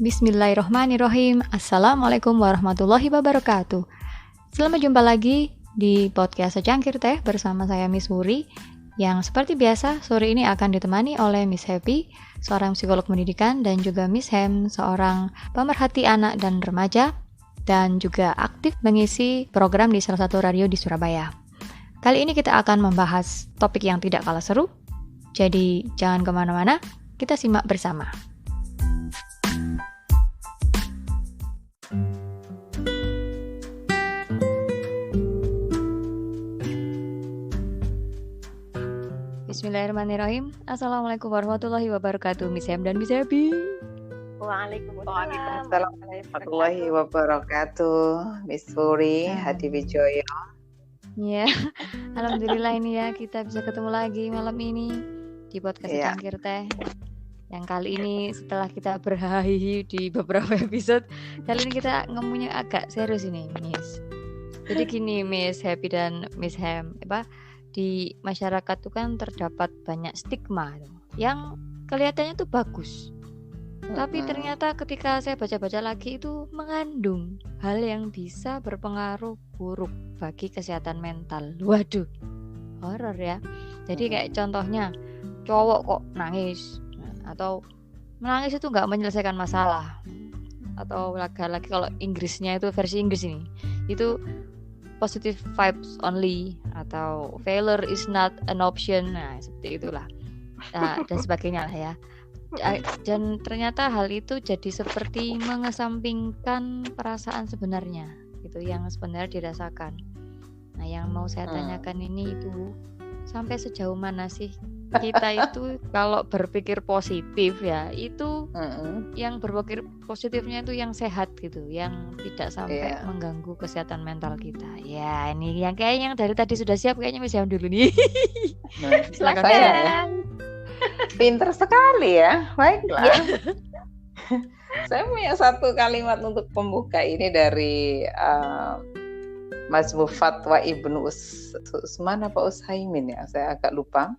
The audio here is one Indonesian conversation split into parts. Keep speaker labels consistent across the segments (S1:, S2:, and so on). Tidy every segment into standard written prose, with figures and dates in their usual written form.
S1: Bismillahirrahmanirrahim. Assalamualaikum warahmatullahi wabarakatuh. Selamat jumpa lagi di podcast Secangkir Teh bersama saya Miss Wuri, yang seperti biasa sore ini akan ditemani oleh Miss Happy, seorang psikolog pendidikan, dan juga Miss Hem, seorang pemerhati anak dan remaja, dan juga aktif mengisi program di salah satu radio di Surabaya. Kali ini kita akan membahas topik yang tidak kalah seru, jadi jangan kemana-mana, kita simak bersama. Bismillahirrahmanirrahim. Assalamualaikum warahmatullahi wabarakatuh, Miss Hem dan Miss Happy.
S2: Waalaikumsalam warahmatullahi wabarakatuh, Miss Wuri, Hadi Wijoyo.
S1: Ya, alhamdulillah ini ya kita bisa ketemu lagi malam ini di podcast Secangkir Teh. Yang kali ini setelah kita berhahi di beberapa episode, kali ini kita ngomongnya agak serius ini, Miss. Jadi gini, Miss Happy dan Miss Hem, di masyarakat tuh kan terdapat banyak stigma yang kelihatannya tuh bagus. Tapi ternyata ketika saya baca-baca lagi itu mengandung hal yang bisa berpengaruh buruk bagi kesehatan mental. Waduh, horor ya. Jadi kayak contohnya cowok kok nangis, atau menangis itu nggak menyelesaikan masalah, atau lagi kalau Inggrisnya itu versi Inggris ini itu positive vibes only, atau failure is not an option, nah seperti itulah, dan sebagainya lah ya. Dan ternyata hal itu jadi seperti mengesampingkan perasaan sebenarnya gitu, yang sebenarnya dirasakan. Nah, yang mau saya tanyakan ini itu, sampai sejauh mana sih kita itu kalau berpikir positif ya, itu yang berpikir positifnya itu yang sehat gitu, yang tidak sampai mengganggu kesehatan mental kita. Ya, ini yang kayaknya yang dari tadi sudah siap, kayaknya Miss Ham dulu nih.
S2: Silakan saya. Pinter sekali ya. Baiklah. Saya punya satu kalimat untuk pembuka ini dari Mazmum Fatwa Ibnu Utsman apa Utsaimin ya, saya agak lupa.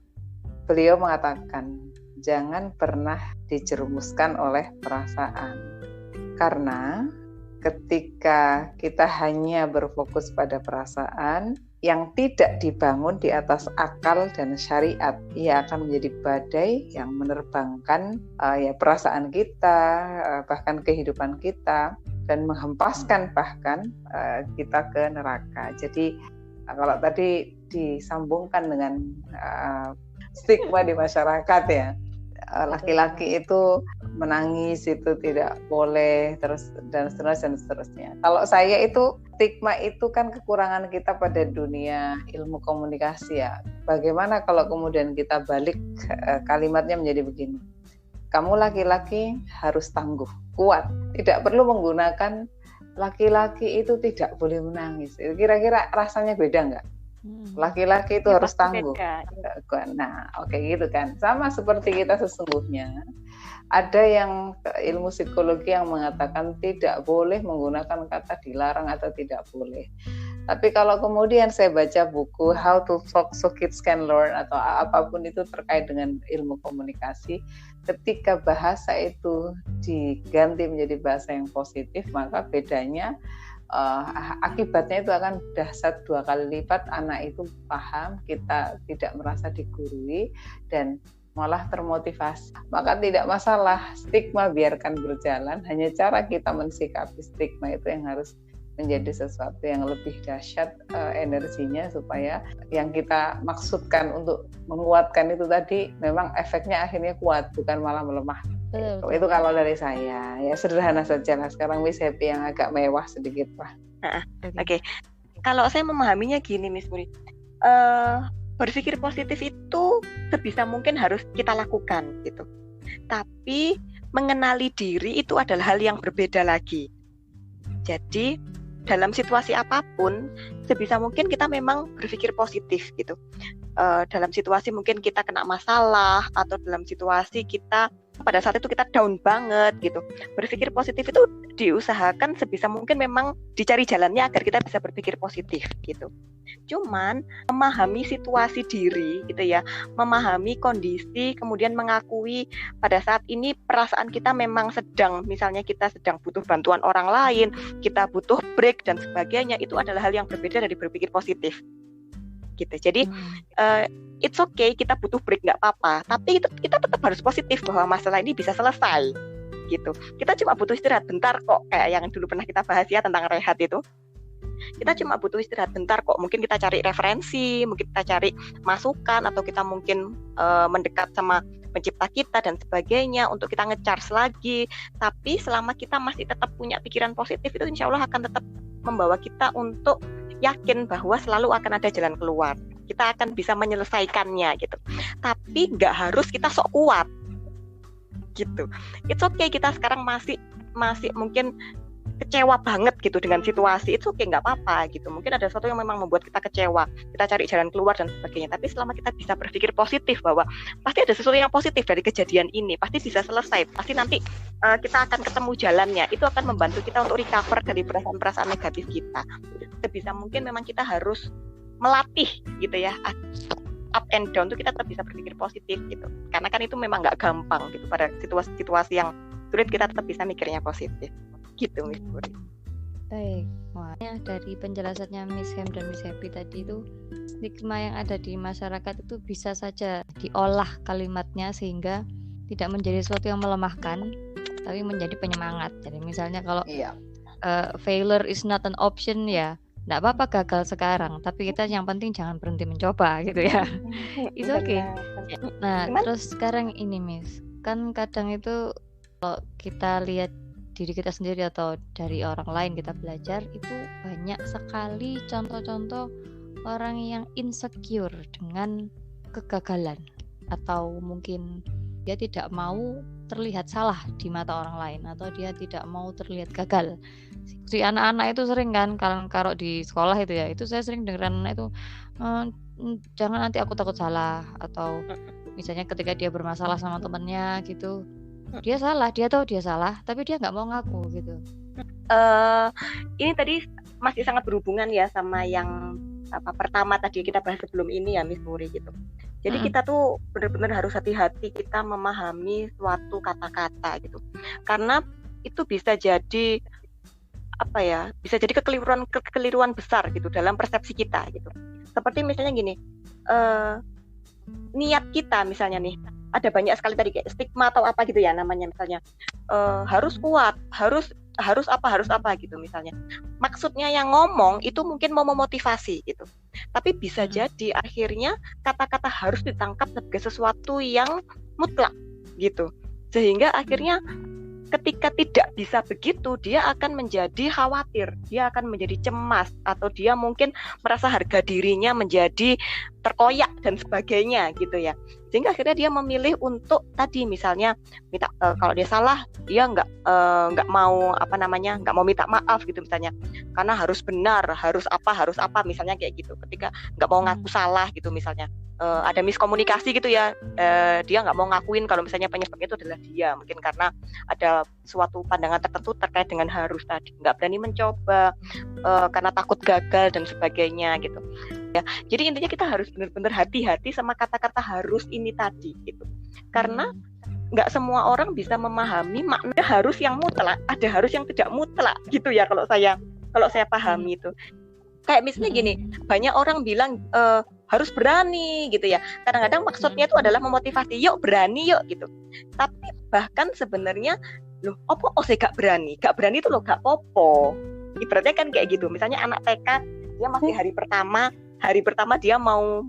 S2: Beliau mengatakan, jangan pernah dijerumuskan oleh perasaan. Karena ketika kita hanya berfokus pada perasaan yang tidak dibangun di atas akal dan syariat, ia akan menjadi badai yang menerbangkan perasaan kita, bahkan kehidupan kita, dan menghempaskan bahkan kita ke neraka. Jadi kalau tadi disambungkan dengan stigma di masyarakat ya, laki-laki itu menangis itu tidak boleh, terus dan seterusnya. Kalau saya itu stigma itu kan kekurangan kita pada dunia ilmu komunikasi ya. Bagaimana kalau kemudian kita balik kalimatnya menjadi begini, kamu laki-laki harus tangguh, kuat, tidak perlu menggunakan laki-laki itu tidak boleh menangis. Kira-kira rasanya beda nggak? Laki-laki itu harus tangguh. Nah, oke gitu kan. Sama seperti kita sesungguhnya. Ada yang ilmu psikologi yang mengatakan tidak boleh menggunakan kata dilarang atau tidak boleh. Tapi kalau kemudian saya baca buku How to Talk So Kids Can Learn atau apapun itu terkait dengan ilmu komunikasi, ketika bahasa itu diganti menjadi bahasa yang positif, maka bedanya akibatnya itu akan dahsyat 2 kali lipat. Anak itu paham, kita tidak merasa digurui dan malah termotivasi. Maka tidak masalah, stigma biarkan berjalan, hanya cara kita mensikapi stigma itu yang harus menjadi sesuatu yang lebih dahsyat energinya, supaya yang kita maksudkan untuk menguatkan itu tadi memang efeknya akhirnya kuat, bukan malah melemah. Itu kalau dari saya ya, sederhana saja lah. Sekarang Miss Happy yang agak mewah sedikit lah.
S3: Oke. Kalau saya memahaminya gini, Miss Puri, berpikir positif itu sebisa mungkin harus kita lakukan gitu. Tapi mengenali diri itu adalah hal yang berbeda lagi. Jadi dalam situasi apapun sebisa mungkin kita memang berpikir positif gitu. Dalam situasi mungkin kita kena masalah, atau dalam situasi kita pada saat itu kita down banget gitu, berpikir positif itu diusahakan sebisa mungkin memang dicari jalannya agar kita bisa berpikir positif gitu. Cuman memahami situasi diri gitu ya, memahami kondisi, kemudian mengakui pada saat ini perasaan kita memang sedang, misalnya kita sedang butuh bantuan orang lain, kita butuh break dan sebagainya, itu adalah hal yang berbeda dari berpikir positif gitu. Jadi it's okay, kita butuh break nggak apa-apa, tapi kita tetap harus positif bahwa masalah ini bisa selesai gitu. Kita cuma butuh istirahat bentar kok, kayak yang dulu pernah kita bahas ya tentang rehat itu. Kita cuma butuh istirahat bentar kok. Mungkin kita cari referensi, mungkin kita cari masukan, atau kita mungkin mendekat sama pencipta kita dan sebagainya untuk kita nge-charge lagi. Tapi selama kita masih tetap punya pikiran positif, itu insya Allah akan tetap membawa kita untuk yakin bahwa selalu akan ada jalan keluar. Kita akan bisa menyelesaikannya gitu. Tapi nggak harus kita sok kuat gitu. It's okay, kita sekarang masih mungkin kecewa banget gitu dengan situasi, itu oke, nggak apa-apa gitu. Mungkin ada sesuatu yang memang membuat kita kecewa, kita cari jalan keluar dan sebagainya. Tapi selama kita bisa berpikir positif bahwa pasti ada sesuatu yang positif dari kejadian ini, pasti bisa selesai, pasti nanti kita akan ketemu jalannya. Itu akan membantu kita untuk recover dari perasaan-perasaan negatif kita. Sebisa mungkin memang kita harus melatih gitu ya, up and down tuh kita tetap bisa berpikir positif gitu. Karena kan itu memang nggak gampang gitu, pada situasi-situasi yang sulit kita tetap bisa mikirnya positif. Gitu Miss Puri.
S1: Baik, wah, dari penjelasannya Miss Hem dan Miss Happy tadi itu, stigma yang ada di masyarakat itu bisa saja diolah kalimatnya sehingga tidak menjadi sesuatu yang melemahkan, tapi menjadi penyemangat. Jadi misalnya kalau failure is not an option, ya nggak apa-apa gagal sekarang, tapi kita yang penting jangan berhenti mencoba gitu ya. It's okay. Nah, terus sekarang ini Miss, kan kadang itu kalau kita lihat diri kita sendiri atau dari orang lain kita belajar, itu banyak sekali contoh-contoh orang yang insecure dengan kegagalan, atau mungkin dia tidak mau terlihat salah di mata orang lain, atau dia tidak mau terlihat gagal. Si anak-anak itu sering kan, kalau di sekolah itu ya, itu saya sering dengar anak itu jangan nanti aku takut salah, atau misalnya ketika dia bermasalah sama temennya gitu, dia salah, dia tahu dia salah, tapi dia nggak mau ngaku gitu.
S3: Ini tadi masih sangat berhubungan ya sama yang pertama tadi kita bahas sebelum ini ya Miss Puri gitu. Jadi kita tuh benar-benar harus hati-hati kita memahami suatu kata-kata gitu, karena itu bisa jadi bisa jadi kekeliruan besar gitu dalam persepsi kita gitu. Seperti misalnya gini, niat kita misalnya nih, ada banyak sekali tadi kayak stigma atau apa gitu ya namanya, misalnya harus kuat, harus apa gitu misalnya. Maksudnya yang ngomong itu mungkin mau memotivasi gitu, tapi bisa jadi akhirnya kata-kata harus ditangkap sebagai sesuatu yang mutlak gitu, sehingga akhirnya ketika tidak bisa begitu, dia akan menjadi khawatir, dia akan menjadi cemas, atau dia mungkin merasa harga dirinya menjadi terkoyak dan sebagainya gitu ya. Sehingga akhirnya dia memilih untuk tadi misalnya minta kalau dia salah, dia nggak mau nggak mau minta maaf gitu misalnya, karena harus benar, harus apa misalnya kayak gitu. Ketika nggak mau ngaku salah gitu misalnya, ada miskomunikasi gitu ya, dia nggak mau ngakuin kalau misalnya penyebabnya itu adalah dia, mungkin karena ada suatu pandangan tertentu terkait dengan harus tadi, nggak berani mencoba karena takut gagal dan sebagainya gitu ya. Jadi intinya kita harus benar-benar hati-hati sama kata-kata harus ini tadi gitu, karena nggak semua orang bisa memahami makna harus yang mutlak, ada harus yang tidak mutlak gitu ya, kalau saya pahami itu. Kayak misalnya gini, banyak orang bilang harus berani gitu ya. Kadang-kadang maksudnya itu adalah memotivasi, yuk berani yuk gitu. Tapi bahkan sebenarnya loh, opo saya gak berani itu loh gak popo. Ibaratnya kan kayak gitu. Misalnya anak TK, dia masih hari pertama dia mau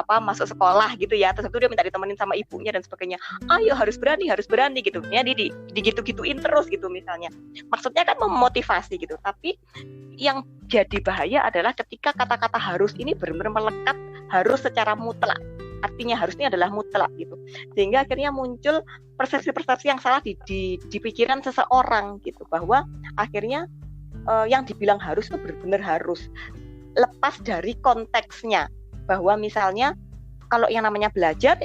S3: masuk sekolah gitu ya. Terus itu dia minta ditemenin sama ibunya dan sebagainya. Ayo harus berani gitu. Ya digitu-gituin terus gitu misalnya. Maksudnya kan memotivasi gitu. Tapi yang jadi bahaya adalah ketika kata-kata harus ini benar-benar melekat harus secara mutlak. Artinya harusnya adalah mutlak gitu. Sehingga akhirnya muncul persepsi-persepsi yang salah di pikiran seseorang gitu, bahwa akhirnya yang dibilang harus itu benar-benar harus, lepas dari konteksnya, bahwa misalnya kalau yang namanya belajar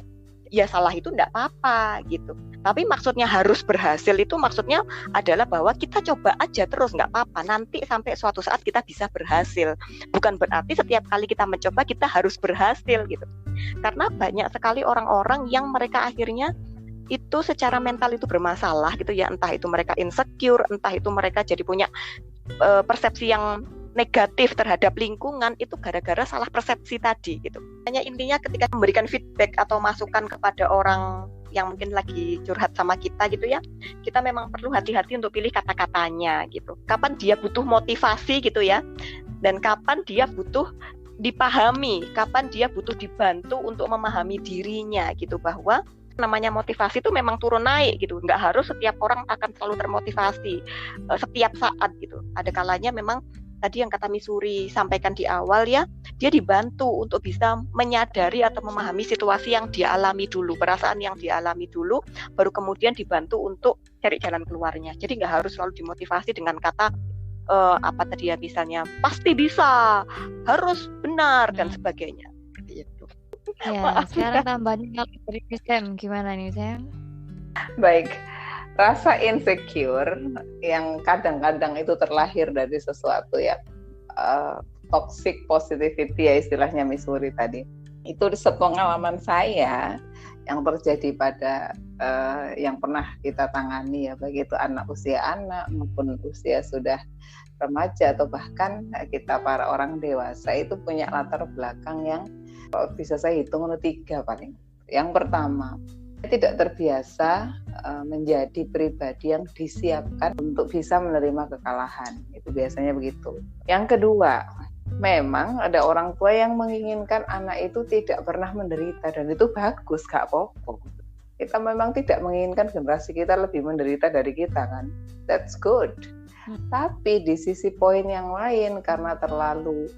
S3: ya salah itu enggak apa-apa gitu. Tapi maksudnya harus berhasil itu maksudnya adalah bahwa kita coba aja terus, nggak apa-apa. Nanti sampai suatu saat kita bisa berhasil. Bukan berarti setiap kali kita mencoba kita harus berhasil gitu. Karena banyak sekali orang-orang yang mereka akhirnya itu secara mental itu bermasalah gitu ya. Entah itu mereka insecure, entah itu mereka jadi punya persepsi yang negatif terhadap lingkungan, itu gara-gara salah persepsi tadi gitu. Hanya intinya ketika memberikan feedback atau masukan kepada orang yang mungkin lagi curhat sama kita gitu ya, kita memang perlu hati-hati untuk pilih kata-katanya gitu. Kapan dia butuh motivasi gitu ya, dan kapan dia butuh dipahami, kapan dia butuh dibantu untuk memahami dirinya gitu, bahwa namanya motivasi itu memang turun naik gitu, nggak harus setiap orang akan selalu termotivasi setiap saat gitu. Ada kalanya memang tadi yang kata Misuri sampaikan di awal ya, dia dibantu untuk bisa menyadari atau memahami situasi yang dia alami dulu, perasaan yang dia alami dulu, baru kemudian dibantu untuk cari jalan keluarnya. Jadi nggak harus selalu dimotivasi dengan kata apa tadi ya, misalnya pasti bisa, harus benar dan sebagainya. Gitu.
S1: Ya, sekarang tambahannya kalau dari Sam, gimana nih Sam?
S2: Baik. Rasa insecure yang kadang-kadang itu terlahir dari sesuatu ya, toxic positivity ya istilahnya Misuri tadi. Itu sepengalaman saya yang terjadi pada yang pernah kita tangani ya, baik itu usia anak maupun usia sudah remaja atau bahkan kita para orang dewasa itu punya latar belakang yang bisa saya hitung 3 paling. Yang pertama, tidak terbiasa menjadi pribadi yang disiapkan untuk bisa menerima kekalahan. Itu biasanya begitu. Yang kedua, memang ada orang tua yang menginginkan anak itu tidak pernah menderita, dan itu bagus, gak apa-apa. Kita memang tidak menginginkan generasi kita lebih menderita dari kita kan. That's good. Tapi di sisi poin yang lain, karena terlalu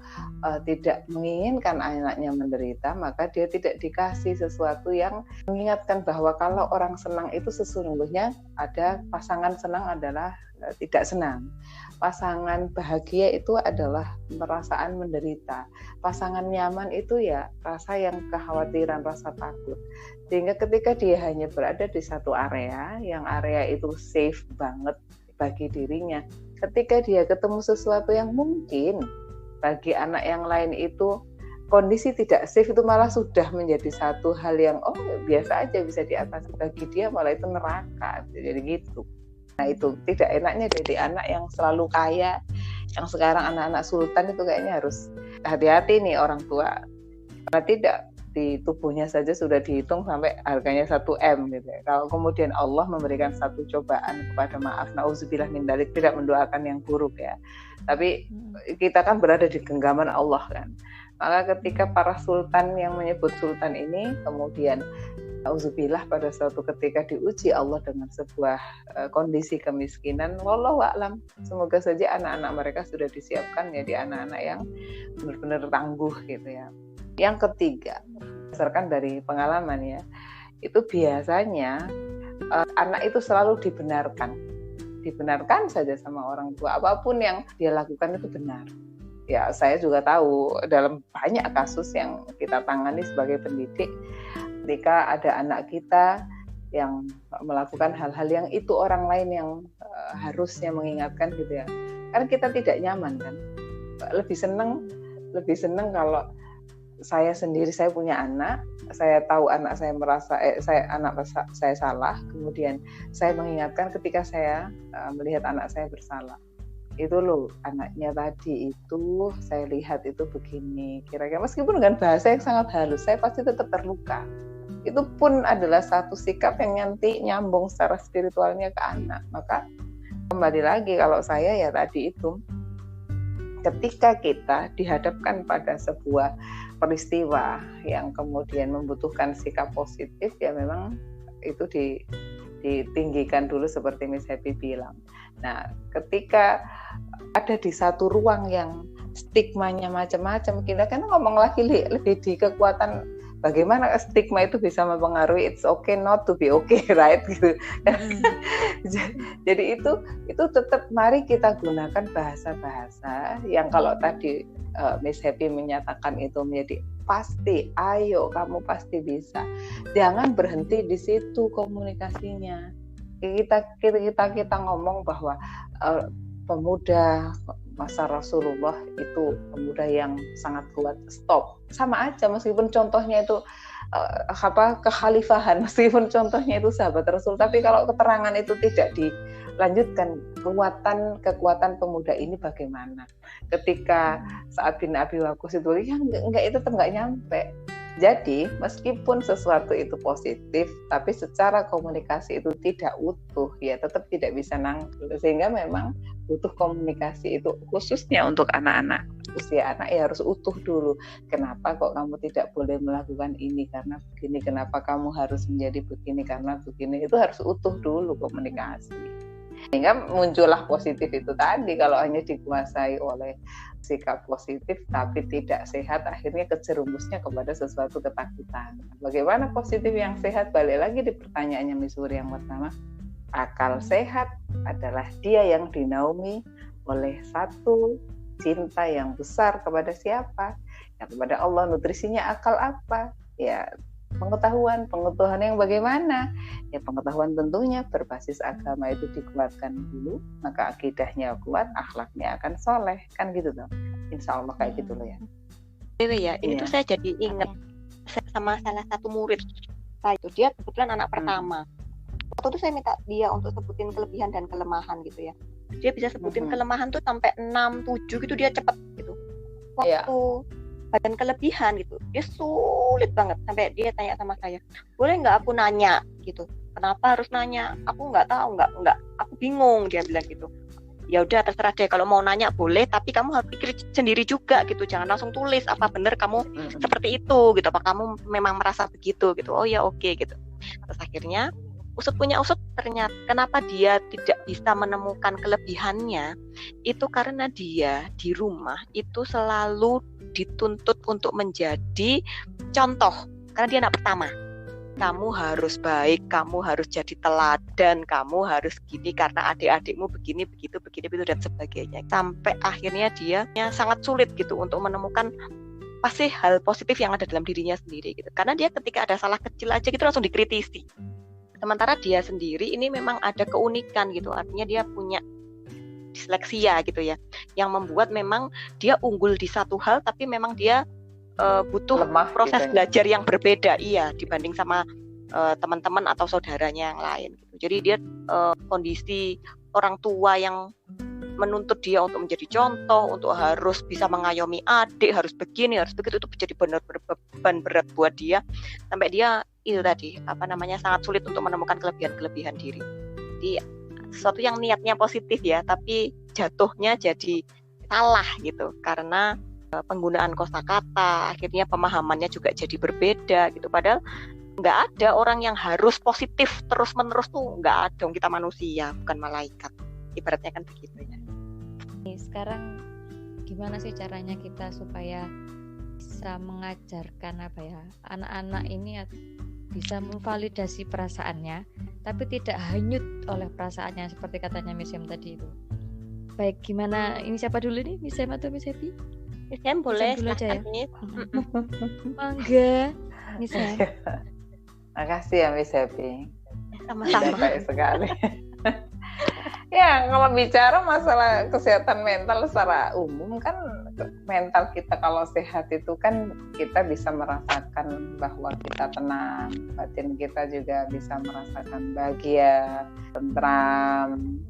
S2: tidak menginginkan anaknya menderita, maka dia tidak dikasih sesuatu yang mengingatkan bahwa kalau orang senang itu sesungguhnya ada pasangan senang adalah tidak senang. Pasangan bahagia itu adalah perasaan menderita. Pasangan nyaman itu ya rasa yang kekhawatiran, rasa takut. Sehingga ketika dia hanya berada di satu area, yang area itu safe banget bagi dirinya, ketika dia ketemu sesuatu yang mungkin bagi anak yang lain itu kondisi tidak safe, itu malah sudah menjadi satu hal yang biasa aja bisa diatasi, bagi dia malah itu neraka. Jadi gitu. Nah itu tidak enaknya jadi anak yang selalu kaya, yang sekarang anak-anak sultan itu kayaknya harus hati-hati nih orang tua, karena tidak di tubuhnya saja sudah dihitung sampai harganya 1 M gitu ya. Kalau kemudian Allah memberikan satu cobaan kepada, maaf, na'udzubillah min dzalik, tidak mendoakan yang buruk ya, tapi kita kan berada di genggaman Allah kan. Maka ketika para sultan yang menyebut sultan ini kemudian na'udzubillah pada suatu ketika diuji Allah dengan sebuah kondisi kemiskinan, wallahu a'lam, semoga saja anak-anak mereka sudah disiapkan jadi anak-anak yang benar-benar tangguh gitu ya. Yang ketiga, berdasarkan dari pengalaman ya, itu biasanya anak itu selalu dibenarkan saja sama orang tua, apapun yang dia lakukan itu benar. Ya saya juga tahu dalam banyak kasus yang kita tangani sebagai pendidik, ketika ada anak kita yang melakukan hal-hal yang itu orang lain yang harusnya mengingatkan gitu ya, kan kita tidak nyaman kan. Lebih seneng kalau saya sendiri, saya punya anak, saya tahu anak saya merasa saya salah, kemudian saya mengingatkan ketika saya melihat anak saya bersalah. Itu loh, anaknya tadi itu saya lihat itu begini, kira-kira meskipun dengan bahasa yang sangat halus, saya pasti tetap terluka. Itu pun adalah satu sikap yang nanti nyambung secara spiritualnya ke anak. Maka kembali lagi, kalau saya ya tadi itu, ketika kita dihadapkan pada sebuah peristiwa yang kemudian membutuhkan sikap positif, ya memang itu ditinggikan dulu seperti Miss Happy bilang. Nah, ketika ada di satu ruang yang stigmanya macam-macam, kita kan ngomong lagi lebih di kekuatan bagaimana stigma itu bisa mempengaruhi it's okay not to be okay, right? Gitu. Jadi itu tetap mari kita gunakan bahasa-bahasa yang kalau tadi Miss Happy menyatakan itu menjadi pasti, ayo kamu pasti bisa. Jangan berhenti di situ komunikasinya. Kita ngomong bahwa pemuda masa Rasulullah itu pemuda yang sangat kuat. Stop. Sama aja meskipun contohnya itu kekhalifahan, meskipun contohnya itu sahabat Rasul, tapi kalau keterangan itu tidak dilanjutkan, kekuatan pemuda ini bagaimana? Ketika Sa'ad bin Abi Waqqas itu itu tetap nggak nyampe. Jadi meskipun sesuatu itu positif, tapi secara komunikasi itu tidak utuh, ya tetap tidak bisa nangkul. Sehingga memang butuh komunikasi itu khususnya untuk anak-anak. Usia anak ya harus utuh dulu. Kenapa kok kamu tidak boleh melakukan ini karena begini? Kenapa kamu harus menjadi begini karena begini? Itu harus utuh dulu komunikasi. Sehingga muncullah positif itu tadi. Kalau hanya dikuasai oleh sikap positif tapi tidak sehat, akhirnya kejerumusnya kepada sesuatu ketakutan. Bagaimana positif yang sehat? Balik lagi di pertanyaannya Misuri yang pertama. Akal sehat adalah dia yang dinaungi oleh satu cinta yang besar kepada siapa? Ya, kepada Allah. Nutrisinya akal apa? Ya, pengetahuan yang bagaimana? Ya, pengetahuan tentunya berbasis agama itu dikuatkan dulu, maka akidahnya kuat, akhlaknya akan soleh, kan gitu toh. Insya Allah kayak gitu loh ya.
S3: Ini tuh saya jadi ingat sama salah satu murid saya itu, dia kebetulan anak pertama. Waktu itu saya minta dia untuk sebutin kelebihan dan kelemahan gitu ya. Dia bisa sebutin kelemahan tuh sampai 6, 7 gitu, dia cepet gitu. Waktu badan kelebihan gitu, dia sulit banget. Sampai dia tanya sama saya, boleh nggak aku nanya gitu? Kenapa harus nanya? Aku nggak tahu, nggak. Aku bingung, dia bilang gitu. Ya udah terserah deh, kalau mau nanya boleh, tapi kamu harus pikir sendiri juga gitu. Jangan langsung tulis apa bener kamu seperti itu gitu. Apa kamu memang merasa begitu gitu? Oh ya oke gitu. Terus akhirnya usut punya usut, ternyata kenapa dia tidak bisa menemukan kelebihannya itu karena dia di rumah itu selalu dituntut untuk menjadi contoh, karena dia anak pertama. Kamu harus baik, kamu harus jadi teladan, kamu harus gini karena adik-adikmu begini begitu dan sebagainya. Sampai akhirnya dia sangat sulit gitu untuk menemukan pasti hal positif yang ada dalam dirinya sendiri gitu. Karena dia ketika ada salah kecil aja gitu langsung dikritisi. Sementara dia sendiri ini memang ada keunikan gitu, artinya dia punya disleksia gitu ya, yang membuat memang dia unggul di satu hal, tapi memang dia butuh lemah, proses gitu, belajar yang berbeda dibanding sama teman-teman atau saudaranya yang lain gitu. Jadi dia kondisi orang tua yang menuntut dia untuk menjadi contoh, untuk harus bisa mengayomi adik, harus begini, harus begitu, itu menjadi benar-benar beban berat buat dia, sampai dia itu tadi sangat sulit untuk menemukan kelebihan diri. Jadi sesuatu yang niatnya positif ya, tapi jatuhnya jadi salah gitu karena penggunaan kosakata, akhirnya pemahamannya juga jadi berbeda gitu. Padahal nggak ada orang yang harus positif terus-menerus tuh, nggak ada. Kita manusia bukan malaikat, ibaratnya kan begitu ya.
S1: Sekarang gimana sih caranya kita supaya bisa mengajarkan anak-anak ini bisa memvalidasi perasaannya, tapi tidak hanyut oleh perasaannya seperti katanya Miss Em tadi itu. Baik, gimana? Ini siapa dulu nih, Miss Em atau Miss Happy?
S3: Miss Em boleh
S1: dulu aja ya.
S3: Mangga,
S1: Miss Em.
S2: Makasih ya Miss Happy.
S3: Sama-sama.
S2: Baik sekali. Ya, kalau bicara masalah kesehatan mental secara umum kan, mental kita kalau sehat itu kan kita bisa merasakan bahwa kita tenang, batin kita juga bisa merasakan bahagia, tentram,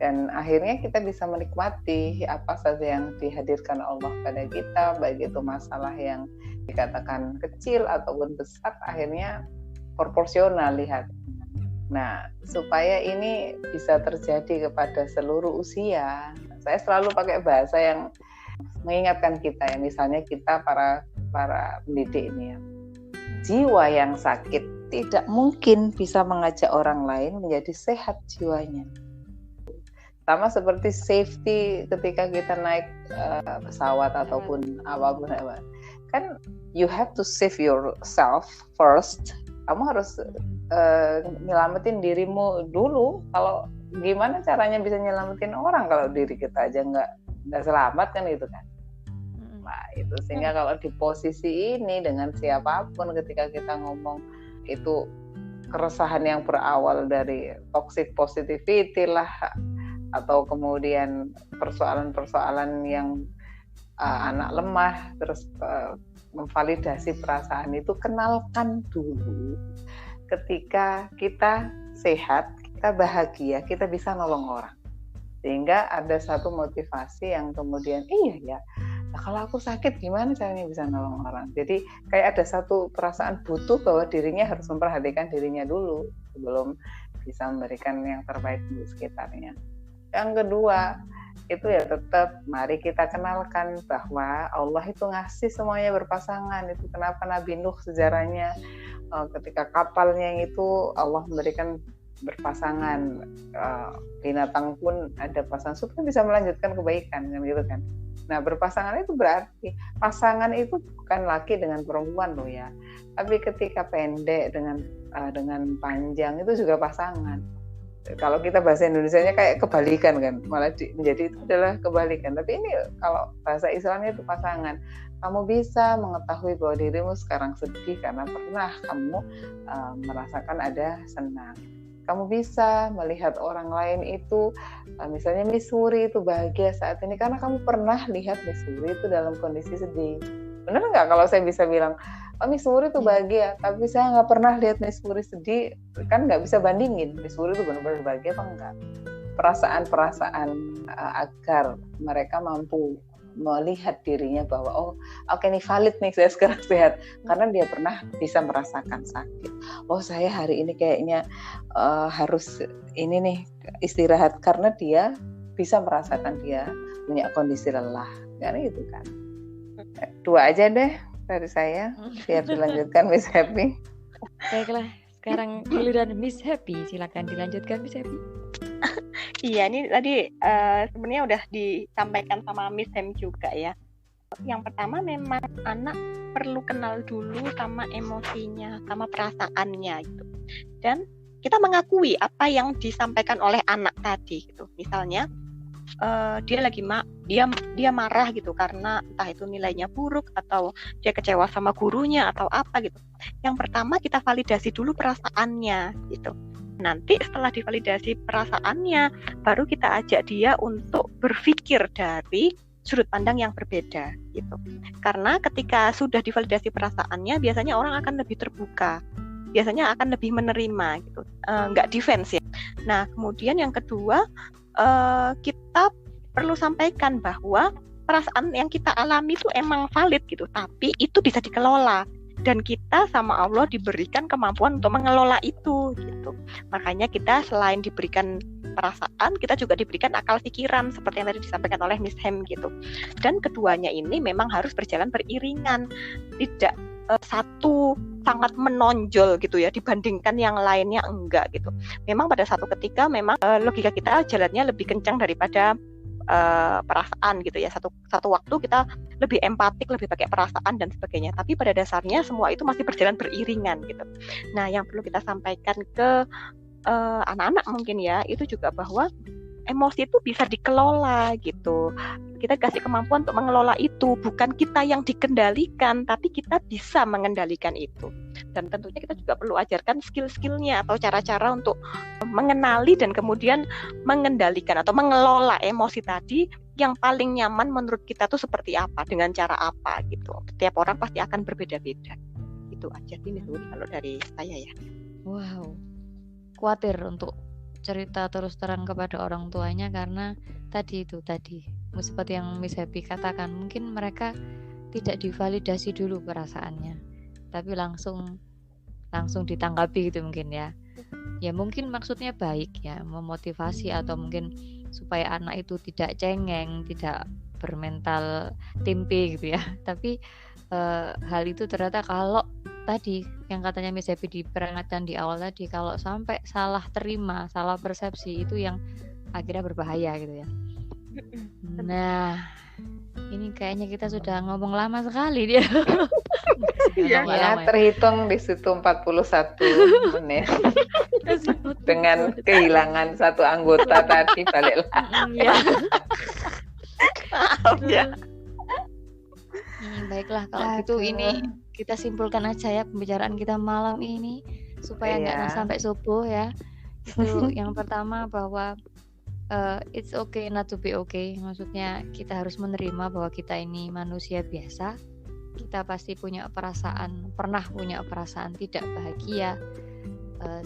S2: dan akhirnya kita bisa menikmati apa saja yang dihadirkan Allah pada kita, baik itu masalah yang dikatakan kecil ataupun besar, akhirnya proporsional lihat. Nah, supaya ini bisa terjadi kepada seluruh usia, saya selalu pakai bahasa yang mengingatkan kita ya, misalnya kita para pendidik ini ya. Jiwa yang sakit tidak mungkin bisa mengajak orang lain menjadi sehat jiwanya. Sama seperti safety ketika kita naik pesawat ataupun apapun. Kan you have to save yourself first. Kamu harus nyelamatin dirimu dulu. Kalau gimana caranya bisa nyelamatin orang kalau diri kita aja nggak selamat kan gitu kan. itu. Sehingga kalau di posisi ini dengan siapapun ketika kita ngomong itu keresahan yang berawal dari toxic positivity lah, atau kemudian persoalan-persoalan yang anak lemah, terus memvalidasi perasaan itu, kenalkan dulu ketika kita sehat, kita bahagia, kita bisa nolong orang. Sehingga ada satu motivasi yang kemudian, iya ya, nah kalau aku sakit gimana caranya bisa nolong orang. Jadi kayak ada satu perasaan butuh bahwa dirinya harus memperhatikan dirinya dulu sebelum bisa memberikan yang terbaik untuk sekitarnya. Yang kedua, itu ya tetap mari kita kenalkan bahwa Allah itu ngasih semuanya berpasangan. Itu kenapa Nabi Nuh sejarahnya ketika kapalnya itu Allah memberikan berpasangan, binatang pun ada pasangan supaya bisa melanjutkan kebaikan, kan gitu kan. Nah, berpasangan itu berarti pasangan itu bukan laki dengan perempuan loh ya, tapi ketika pendek dengan panjang itu juga pasangan. Kalau kita bahasa Indonesianya kayak kebalikan kan, malah menjadi itu adalah kebalikan. Tapi ini kalau bahasa Islamnya itu pasangan. Kamu bisa mengetahui bahwa dirimu sekarang sedih karena pernah kamu merasakan ada senang. Kamu bisa melihat orang lain itu, misalnya Miss Wuri itu bahagia saat ini karena kamu pernah lihat Miss Wuri itu dalam kondisi sedih. Benar nggak kalau saya bisa bilang, oh Miss Wuri itu bahagia, tapi saya nggak pernah lihat Miss Wuri sedih, kan nggak bisa bandingin Miss Wuri itu benar-benar bahagia apa enggak. Perasaan-perasaan agar mereka mampu melihat dirinya bahwa oke, ini valid nih, saya sekarang sehat karena dia pernah bisa merasakan sakit. Oh, saya hari ini kayaknya harus ini nih istirahat karena dia bisa merasakan dia punya kondisi lelah, kan gitu kan. 2 aja deh dari saya biar dilanjutkan Miss Happy.
S1: Baiklah, sekarang giliran Miss Happy, silakan dilanjutkan Miss Happy.
S3: Iya, ini tadi sebenarnya udah disampaikan sama Miss Hem juga ya. Yang pertama memang anak perlu kenal dulu sama emosinya, sama perasaannya gitu. Dan kita mengakui apa yang disampaikan oleh anak tadi gitu. Misalnya dia marah gitu karena entah itu nilainya buruk atau dia kecewa sama gurunya atau apa gitu. Yang pertama kita validasi dulu perasaannya gitu. Nanti setelah divalidasi perasaannya, baru kita ajak dia untuk berpikir dari sudut pandang yang berbeda gitu. Karena ketika sudah divalidasi perasaannya, biasanya orang akan lebih terbuka, biasanya akan lebih menerima gitu, nggak defense ya. Nah, kemudian yang kedua, kita perlu sampaikan bahwa perasaan yang kita alami itu emang valid gitu, tapi itu bisa dikelola. Dan kita sama Allah diberikan kemampuan untuk mengelola itu gitu. Makanya kita selain diberikan perasaan, kita juga diberikan akal pikiran seperti yang tadi disampaikan oleh Miss Hem gitu. Dan keduanya ini memang harus berjalan beriringan, tidak satu sangat menonjol gitu ya dibandingkan yang lainnya enggak gitu. Memang pada satu ketika memang logika kita jalannya lebih kencang daripada perasaan gitu ya. Satu waktu kita lebih empatik, lebih pakai perasaan dan sebagainya. Tapi pada dasarnya semua itu masih berjalan beriringan gitu. Nah, yang perlu kita sampaikan ke anak-anak mungkin ya, itu juga bahwa emosi itu bisa dikelola gitu. Kita kasih kemampuan untuk mengelola itu, bukan kita yang dikendalikan, tapi kita bisa mengendalikan itu. Dan tentunya kita juga perlu ajarkan skill-skillnya atau cara-cara untuk mengenali dan kemudian mengendalikan atau mengelola emosi tadi yang paling nyaman menurut kita tuh seperti apa, dengan cara apa gitu. Setiap orang pasti akan berbeda-beda. Itu aja sih kalau dari saya ya.
S1: Wow, khawatir untuk cerita terus terang kepada orang tuanya karena tadi seperti yang Miss Happy katakan, mungkin mereka tidak divalidasi dulu perasaannya, tapi langsung ditanggapi gitu mungkin ya. Ya mungkin maksudnya baik ya, memotivasi atau mungkin supaya anak itu tidak cengeng, tidak bermental tempe gitu ya. Tapi hal itu ternyata kalau tadi yang katanya Miss Happy diperingatkan di awal tadi, kalau sampai salah terima, salah persepsi itu yang akhirnya berbahaya gitu ya. Nah, ini kayaknya kita sudah ngomong lama sekali dia.
S2: Ya, terhitung di situ 41 menit. Dengan kehilangan satu anggota tadi balik lagi.
S3: Maaf ya.
S1: Baiklah kalau gitu ini kita simpulkan aja ya pembicaraan kita malam ini supaya nggak sampai subuh ya. Itu yang pertama bahwa it's okay not to be okay. Maksudnya kita harus menerima bahwa kita ini manusia biasa. Kita pasti punya perasaan, pernah punya perasaan tidak bahagia,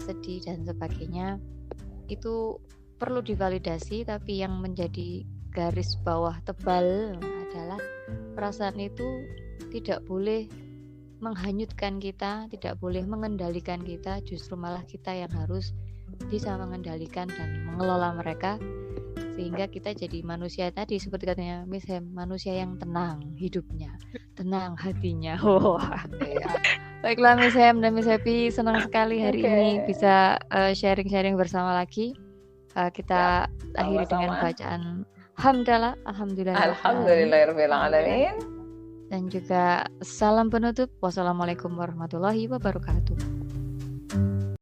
S1: sedih dan sebagainya. Itu perlu divalidasi, tapi yang menjadi garis bawah tebal adalah perasaan itu tidak boleh menghanyutkan kita, tidak boleh mengendalikan kita, justru malah kita yang harus bisa mengendalikan dan mengelola mereka sehingga kita jadi manusia tadi seperti katanya Miss Hem, manusia yang tenang hidupnya, tenang hatinya. Baiklah Miss Hem dan Miss Happy, senang sekali hari ini bisa sharing-sharing bersama lagi. Kita akhiri dengan bacaan Alhamdulillahirabbil alamin. Dan juga salam penutup. Wassalamualaikum warahmatullahi wabarakatuh.